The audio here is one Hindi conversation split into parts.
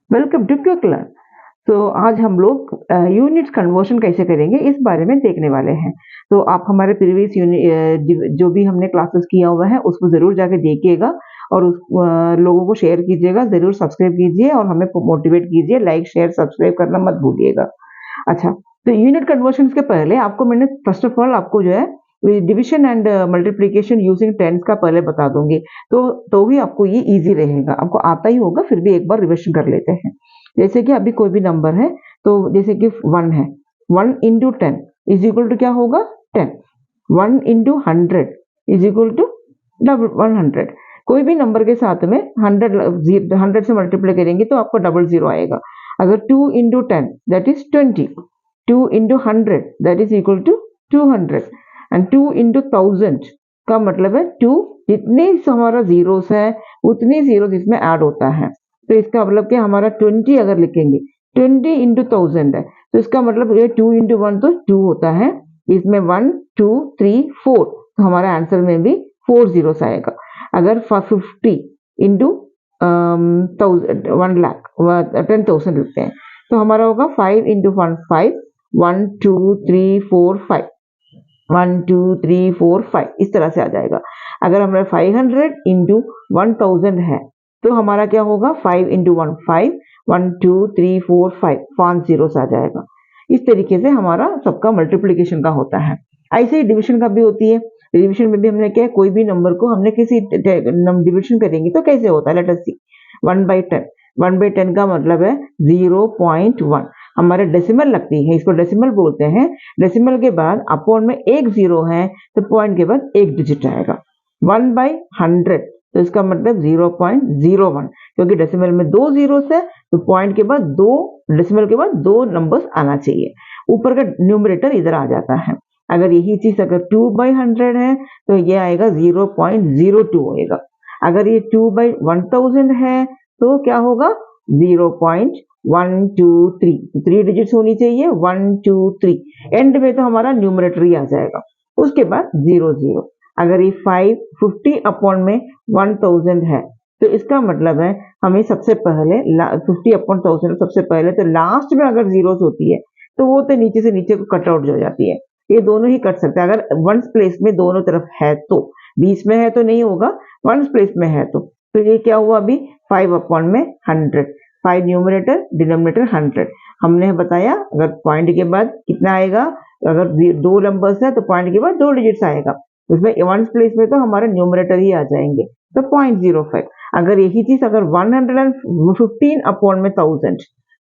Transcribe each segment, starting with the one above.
Welcome to quick learn. तो आज हम लोग यूनिट्स कन्वर्शन कैसे करेंगे इस बारे में देखने वाले हैं। तो आप हमारे प्रीवियस जो भी हमने क्लासेस किया हुआ है उसको ज़रूर जाके देखिएगा और उस लोगों को शेयर कीजिएगा, ज़रूर सब्सक्राइब कीजिए और हमें मोटिवेट कीजिए। लाइक शेयर सब्सक्राइब करना मत भूलिएगा। अच्छा, तो यूनिट कन्वर्शन के पहले आपको मैंने फर्स्ट ऑफ ऑल आपको जो है division and multiplication using tens का पहले बता दूंगी, तो ही आपको ये इजी रहेगा। आपको आता ही होगा, फिर भी एक बार रिविजन कर लेते हैं। जैसे कि अभी कोई भी नंबर है, तो जैसे कि 1 है, 1 इंटू 10 इज इक्वल टू क्या होगा 10। 1 इंटू 100 इज इक्वल टू 100। कोई भी नंबर के साथ में 100 से मल्टीप्लाई करेंगे तो आपको 00 आएगा। अगर 2 into 10 that is 20, 2 into 100 that is equal to 200 and 2 into 1000 का मतलब है 2, जितने हमारा जीरोस है उतने जीरो इसमें ऐड होता है। तो इसका मतलब कि हमारा 20 अगर लिखेंगे 20 इंटू 1000 है, तो इसका मतलब ये 2 इंटू 1 तो 2 होता है, इसमें 1 2 3 4, तो हमारा आंसर में भी 4 जीरोस आएगा। अगर 50 इंटू 1 लाख 10,000 लिखते हैं तो हमारा होगा 5 इंटू 1 5, 1 2 3 4 5, 1 2 3 4 5 इस तरह से आ जाएगा। अगर हमारा 500 इंटू 1000 है तो हमारा क्या होगा 5 इंटू 1 5, 1 2 3 4 5, 5 जीरोस आ जाएगा। इस तरीके से हमारा सबका मल्टीप्लिकेशन का होता है। ऐसे ही डिविजन का भी होती है। डिविजन में भी हमने क्या, कोई भी नंबर को हमने किसी डिविजन करेंगे तो कैसे होता है, लेट अस सी। 1/10, 1/10 का मतलब है 0.1। हमारे डेसिमल लगती है, इसको डेसिमल बोलते हैं। डेसिमल के बाद अपॉन में एक जीरो है तो पॉइंट के बाद एक डिजिट आएगा। 1/100 तो इसका मतलब 0.01, क्योंकि डेसिमल में 2 जीरो है तो पॉइंट के बाद 2, डेसिमल के बाद 2 नंबर्स आना चाहिए। ऊपर का न्यूमरेटर इधर आ जाता है। अगर यही चीज अगर 2/100 है तो ये आएगा 0.02 होएगा। अगर ये 2/1000 है तो क्या होगा 0.123, 3 डिजिट्स होनी चाहिए, 1 2 3। एंड में तो हमारा न्यूमरेटर ही आ जाएगा, उसके बाद 00। अगर ये 50 अपॉन में 1000 है तो इसका मतलब है हमें सबसे पहले 50 अपॉन 1000 सबसे पहले तो लास्ट में अगर जीरोस होती है तो वो तो नीचे से नीचे को कट आउट हो जाती है। ये दोनों ही कट सकते हैं अगर वंस प्लेस में दोनों तरफ है तो, बीच में है तो नहीं होगा, वंस प्लेस में है तो ये क्या हुआ अभी 5 अपॉन में 100, 5 न्यूमरेटर डिनोमिनेटर 100। हमने बताया अगर पॉइंट के बाद कितना आएगा, अगर 2 नंबर्स है तो पॉइंट के बाद 2 डिजिट्स आएगा, उसमें वंस प्लेस में तो हमारे न्यूमरेटर ही आ जाएंगे तो 0.05। अगर यही चीज अगर 115 अपॉन में 1000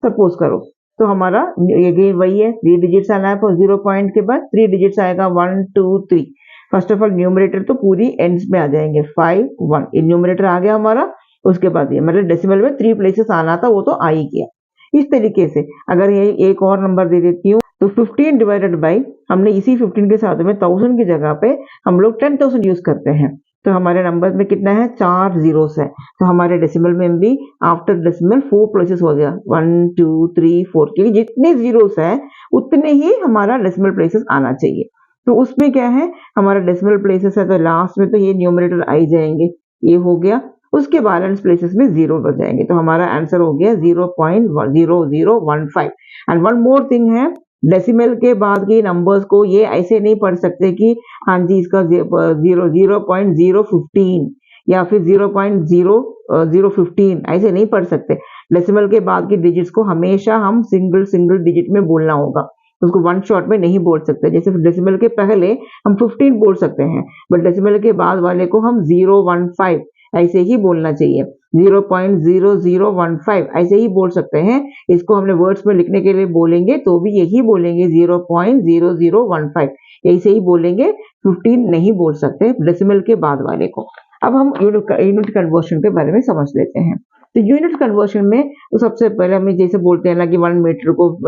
सपोज करो तो हमारा ये वही है, 3 डिजिट्स आना है, 0 पॉइंट के बाद 3 डिजिट्स आएगा 1 2 3। फर्स्ट ऑफ ऑल न्यूमरेटर तो पूरी एंड्स में आ जाएंगे 5 1, इन न्यूमरेटर आ गया हमारा। उसके बाद ये मतलब डेसिमल में 3 प्लेसेस आना था वो तो आ ही गया। इस तरीके से अगर ये एक और नंबर दे देती हूँ तो 15 डिवाइडेड बाई, हमने इसी 15 के साथ में 1000 की जगह पे हम लोग 10,000 यूज करते हैं, तो हमारे नंबर में कितना है 4 जीरोस है। तो हमारे डेसिमल में भी आफ्टर डेसिमल 4 प्लेसेस हो गया 1 2 3 4, क्योंकि जितने जीरोस है उतने ही हमारा डेसिमल प्लेसेस आना चाहिए। तो उसमें क्या है हमारा डेसिमल प्लेसेस है तो लास्ट में तो ये न्यूमरेटर आ ही जाएंगे, ये हो गया। उसके बैलेंस प्लेसेस में जीरो बच जाएंगे तो हमारा आंसर हो गया 0.0015। एंड वन मोर थिंग है, डेसिमल के बाद के नंबर्स को ये ऐसे नहीं पढ़ सकते कि हाँ जी इसका 0.015 या फिर 0.0015 ऐसे नहीं पढ़ सकते। डेसिमल के बाद की डिजिट्स को हमेशा हम सिंगल डिजिट में बोलना होगा, उसको वन शॉट में नहीं बोल सकते। जैसे डेसिमल के पहले हम 15 बोल सकते हैं, बट डेसिमल के बाद वाले को हम 015 ऐसे ही बोलना चाहिए, 0.0015 ऐसे ही बोल सकते हैं। इसको हमने वर्ड्स में लिखने के लिए बोलेंगे तो भी यही बोलेंगे 0.0015, ऐसे ही बोलेंगे, 15 नहीं बोल सकते डेसिमल के बाद वाले को। अब हम यूनिट कन्वर्शन के बारे में समझ लेते हैं। तो यूनिट कन्वर्शन में तो सबसे पहले हमें जैसे बोलते हैं ना कि 1 मीटर को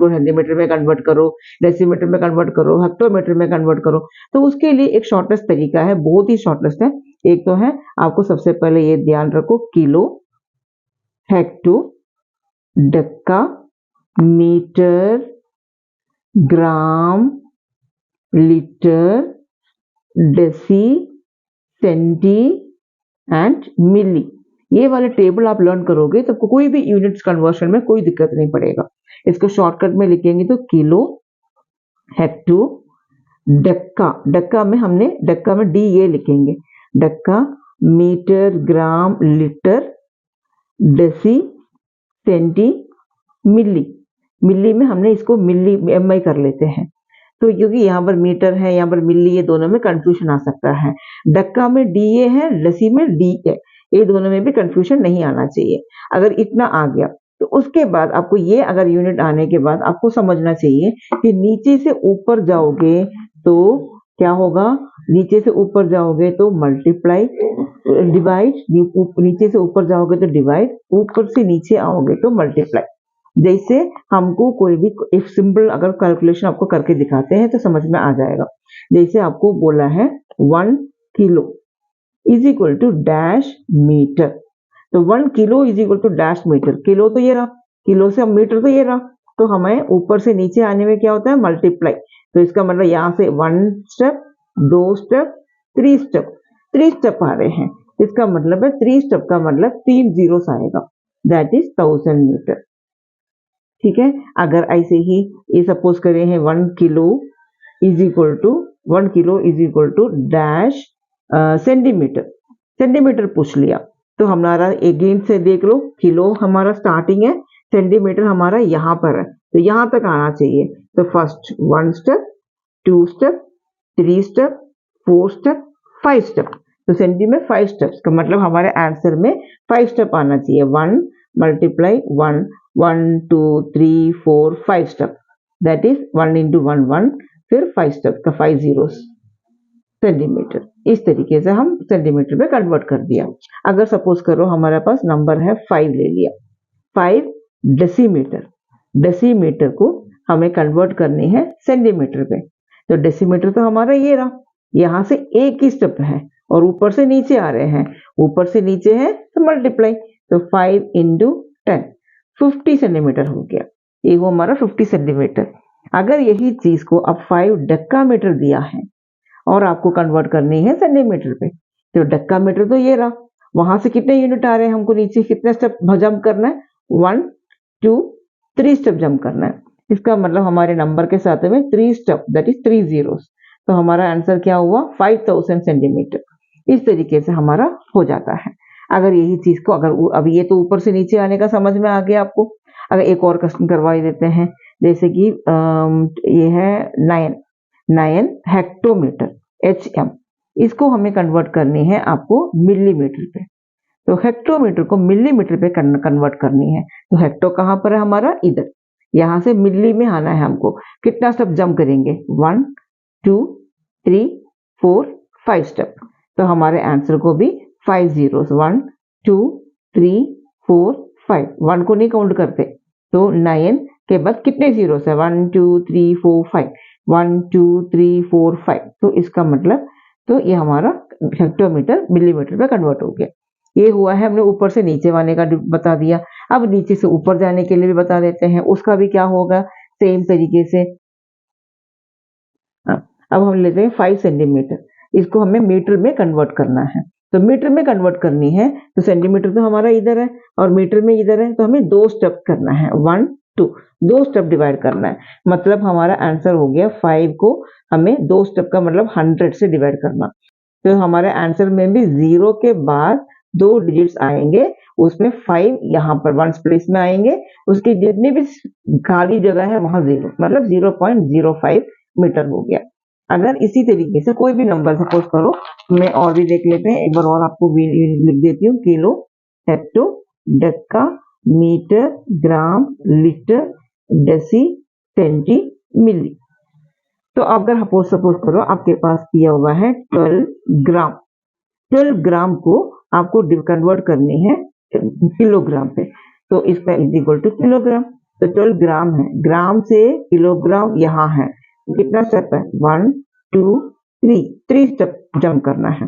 सेंटीमीटर में कन्वर्ट करो, डेसीमीटर में कन्वर्ट करो, हेक्टोमीटर में कन्वर्ट करो, तो उसके लिए एक शॉर्टेस्ट तरीका है, बहुत ही शॉर्टेस्ट है। एक तो है, आपको सबसे पहले ये ध्यान रखो, kilo, hecto, deca, metre, gram, litre, deci, centi and milli. ये वाले टेबल आप लर्न करोगे तो कोई भी यूनिट्स कन्वर्शन में कोई दिक्कत नहीं पड़ेगा। इसको शॉर्टकट में लिखेंगे तो किलो, हेक्टो, डक्का, डक्का में डी ये लिखेंगे, डक्का, metre, gram, litre, deci, senti, मिली। मिली में हमने इसको मिली एमआई कर लेते हैं, तो क्योंकि यहाँ पर मीटर है, यहाँ पर मिली, ये दोनों में कंफ्यूजन आ सकता है। डक्का में डीए है, डेसी में डी है, ये दोनों में भी कंफ्यूजन नहीं आना चाहिए। अगर इतना आ गया तो उसके बाद आपको ये अगर यूनिट आने के बाद आपको समझना चाहिए कि नीचे से ऊपर जाओगे तो क्या होगा, नीचे से ऊपर जाओगे तो मल्टीप्लाई, डिवाइड, नीचे से ऊपर जाओगे तो डिवाइड, ऊपर से नीचे आओगे तो मल्टीप्लाई। जैसे हमको कोई भी एक सिंपल अगर कैलकुलेशन आपको करके दिखाते हैं तो समझ में आ जाएगा। जैसे आपको बोला है 1 kilo is equal to dash metre, तो 1 kilo is equal to dash metre, kilo तो ये रहा, किलो से मीटर तो ये रहा, तो हमें ऊपर से नीचे आने में क्या होता है, मल्टीप्लाई। तो इसका मतलब यहाँ से 1 स्टेप, 2 स्टेप, 3 स्टेप, 3 स्टेप आ रहे हैं, इसका मतलब है 3 स्टेप का मतलब 3 जीरोस आएगा, दैट इज 1000 मीटर। ठीक है, अगर ऐसे ही ये सपोज करें हैं 1 kilo is equal to dash centimetre, centimetre पूछ लिया तो हमारा अगेन से देख लो, किलो हमारा स्टार्टिंग है, सेंटीमीटर हमारा यहाँ पर है, तो यहाँ तक आना चाहिए। तो first 1 step, 2 step, 3 step, 4 step, 5 step, तो सेंटी में 5 स्टेप्स का मतलब हमारे आंसर में 5 स्टेप आना चाहिए। 1 multiply 1, 1 2 3 4 5 step, that is 1 into 1 1, फिर 5 स्टेप का 5 जीरोस सेंटीमीटर। इस तरीके से हम सेंटीमीटर में कन्वर्ट कर दिया। अगर सपोज करो हमारे पास नंबर है 5 ले लिया, 5 डेसीमीटर, डेसीमीटर को हमें कन्वर्ट करनी है सेंटीमीटर पे, तो डेसीमीटर तो हमारा ये रहा, यहाँ से एक ही स्टेप है और ऊपर से नीचे आ रहे हैं, ऊपर से नीचे है तो मल्टीप्लाई, तो 5 इंटू 10 50 सेंटीमीटर हो गया, ये वो हमारा 50 सेंटीमीटर। अगर यही चीज को अब 5 डेकामीटर दिया है और आपको कन्वर्ट करनी है सेंटीमीटर पे, तो डेकामीटर तो ये रहा, वहां से कितने यूनिट आ रहे हैं, हमको नीचे कितने स्टेप जंप करना है, 1 2 3 स्टेप जंप करना है। इसका मतलब हमारे नंबर के साथ में 3 स्टेप, दैट इज 3 जीरोस, तो हमारा आंसर क्या हुआ, 5000 सेंटीमीटर। इस तरीके से हमारा हो जाता है। अगर यही चीज को अगर अब ये तो ऊपर से नीचे आने का समझ में आ गया आपको, अगर एक और क्वेश्चन करवा देते हैं, जैसे कि ये है 9 हेक्टोमीटर, HM, इसको हमें कन्वर्ट करनी है आपको मिलीमीटर पे, तो हेक्टोमीटर को मिलीमीटर पे कन्वर्ट करनी है, तो हेक्टो कहाँ पर है हमारा, इधर, यहाँ से मिली में आना है हमको, कितना स्टेप जंप करेंगे, 1 2 3 4 5 स्टेप, तो हमारे आंसर को भी 5 जीरोस, 1 2 3 4 5, 1 को नहीं काउंट करते, तो 9 के बाद कितने जीरोस है, 1 2 3 4 5, 1 2 3 4 5, तो इसका मतलब तो ये हमारा हेक्टोमीटर मिलीमीटर पे कन्वर्ट हो गया। ये हुआ है, हमने ऊपर से नीचे आने का बता दिया। अब नीचे से ऊपर जाने के लिए भी बता देते हैं, उसका भी क्या होगा, सेम तरीके से। अब हम लेते हैं 5 सेंटीमीटर, इसको हमें मीटर में कन्वर्ट करना है, तो मीटर में कन्वर्ट करनी है तो सेंटीमीटर तो हमारा इधर है और मीटर में इधर है, तो हमें 2 स्टेप करना है, 1 2, 2 स्टेप डिवाइड करना है, मतलब हमारा आंसर हो गया 5 को हमें 2 स्टेप का मतलब 100 से डिवाइड करना, तो हमारे आंसर में भी 0 के बाद 2 डिजिट्स आएंगे, उसमें 5 यहाँ पर 1 प्लेस में आएंगे, उसकी जितनी भी खाली जगह है वहां 0, मतलब 0.05 मीटर हो गया। अगर इसी तरीके से कोई भी नंबर सपोज करो, मैं और भी देख लेते हैं, एक बार और आपको लिख देती हूँ, kilo, hecto, Deka, metre, gram, litre, deci, senti, मिली। तो अगर सपोज करो आपके पास दिया हुआ है 12 ग्राम, 12 ग्राम को आपको कन्वर्ट करनी है किलोग्राम पे, तो इसका इज इक्वल टू किलोग्राम, तो 12 ग्राम है, ग्राम से किलोग्राम यहाँ है, कितना स्टेप है, 1 2 3 स्टेप जंप करना है,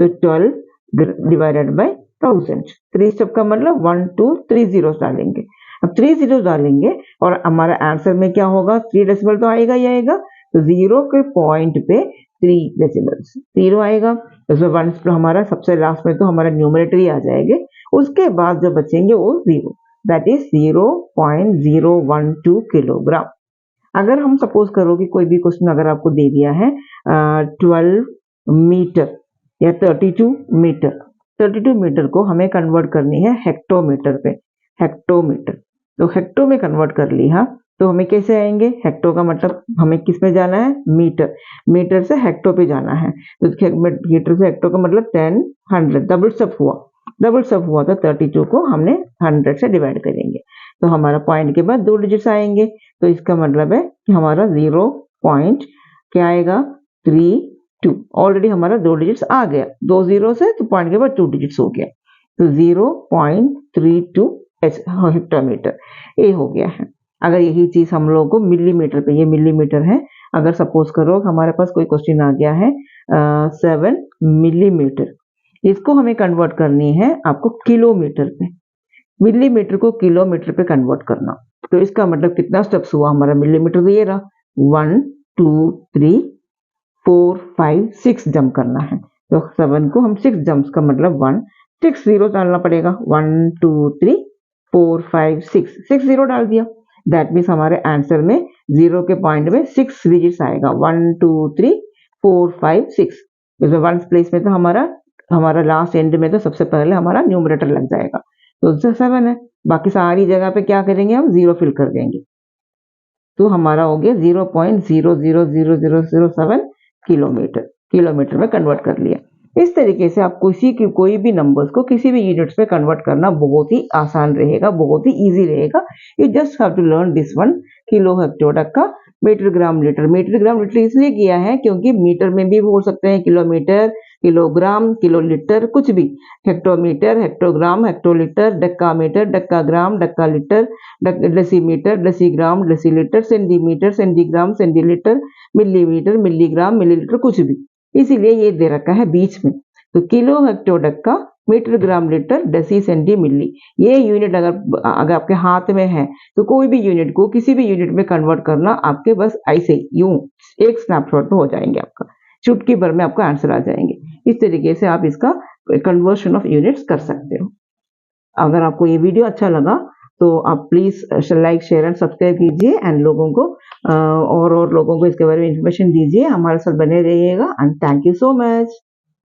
तो 12 डिवाइडेड बाय 1000, 3 स्टेप का मतलब 1 2 3 जीरो डालेंगे, अब 3 जीरो डालेंगे और हमारा आंसर में क्या होगा, 3 डेसिमल तो आएगा ही आएगा, तो 0 के पॉइंट पे 3 डेसिमल्स 0 आएगा, तो 1 हमारा सबसे लास्ट में तो हमारा न्यूमरेटर ही आ जाएंगे, उसके बाद जो बचेंगे वो 0, दैट इज 0.012 किलोग्राम। अगर हम सपोज करो कि कोई भी क्वेश्चन अगर आपको दे दिया है 12 मीटर या 32 मीटर, 32 मीटर को हमें कन्वर्ट करनी है हेक्टोमीटर पे, हेक्टोमीटर। तो हेक्टो में कन्वर्ट कर लिया तो हमें कैसे आएंगे, हेक्टो का मतलब हमें किस में जाना है, मीटर, मीटर से हेक्टो पे जाना है। तो मीटर से हेक्टो का मतलब 10 100, डबल स्टेप हुआ, डबल स्टेप हुआ तो 32 को हमने 100 से डिवाइड करेंगे तो हमारा पॉइंट के बाद 2 डिजिट्स आएंगे। तो इसका मतलब है कि हमारा 0 पॉइंट क्या आएगा 32, ऑलरेडी हमारा 2 डिजिट्स आ गया, 2 0 से तो पॉइंट के बाद 2 डिजिट्स हो गया, तो 0.32 हेक्टोमीटर ये हो गया है। अगर यही चीज हम लोगों को मिलीमीटर पे, ये मिलीमीटर है, अगर सपोज करो हमारे पास कोई क्वेश्चन आ गया है 7 मिलीमीटर, इसको हमें कन्वर्ट करनी है आपको किलोमीटर पे, मिलीमीटर को किलोमीटर पे कन्वर्ट करना। तो इसका मतलब कितना स्टेप्स हुआ हमारा, मिलीमीटर तो ये रहा 1 2 3 4 5 6 जंप करना है। तो 7 को हम 6 जंप्स का मतलब 1 6 0 डालना पड़ेगा, 1 2 3 4 5 6 0 डाल दिया। दैट मीन्स हमारे आंसर में 0 के पॉइंट में 6 डिजिट्स आएगा, 1 2 3 4 5 6। जैसे 1 प्लेस में तो हमारा लास्ट एंड में तो सबसे पहले हमारा न्यूमरेटर लग जाएगा, तो 7 है, बाकी सारी जगह पे क्या करेंगे हम 0 फिल कर देंगे, तो हमारा हो गया 0.000007 किलोमीटर, किलोमीटर में कन्वर्ट कर लिया। इस तरीके से आप कोई भी नंबर्स को किसी भी यूनिट्स में कन्वर्ट करना बहुत ही आसान रहेगा, बहुत ही इजी रहेगा। You just have to learn this one, kilo hecto deca metre gram litre. Metre gram litre इसलिए किया है क्योंकि मीटर में भी बोल सकते हैं किलोमीटर, किलोग्राम, किलोलीटर, कुछ भी, hectometre, hectogram, hectolitre, decametre, decagram, decalitre, decimetre, decigram, decilitre, centimetre, centigram, centilitre, millimetre, milligram, millilitre, कुछ भी, इसीलिए ये दे रखा है बीच में। तो kilo हेक्टोडक्का metre gram litre deci senti मिली, ये यूनिट अगर आपके हाथ में है तो कोई भी यूनिट को किसी भी यूनिट में कन्वर्ट करना आपके बस ऐसे यूं एक स्नैपशॉट में हो जाएंगे, आपका चुटकी भर में आपका आंसर आ जाएंगे। इस तरीके से आप इसका कन्वर्शन ऑफ यूनिट्स कर सकते हो। अगर आपको ये वीडियो अच्छा लगा तो आप please like share and subscribe कीजिए एंड लोगों को और लोगों को इसके बारे में इंफॉर्मेशन दीजिए। हमारे साथ बने रहिएगा and thank you so much.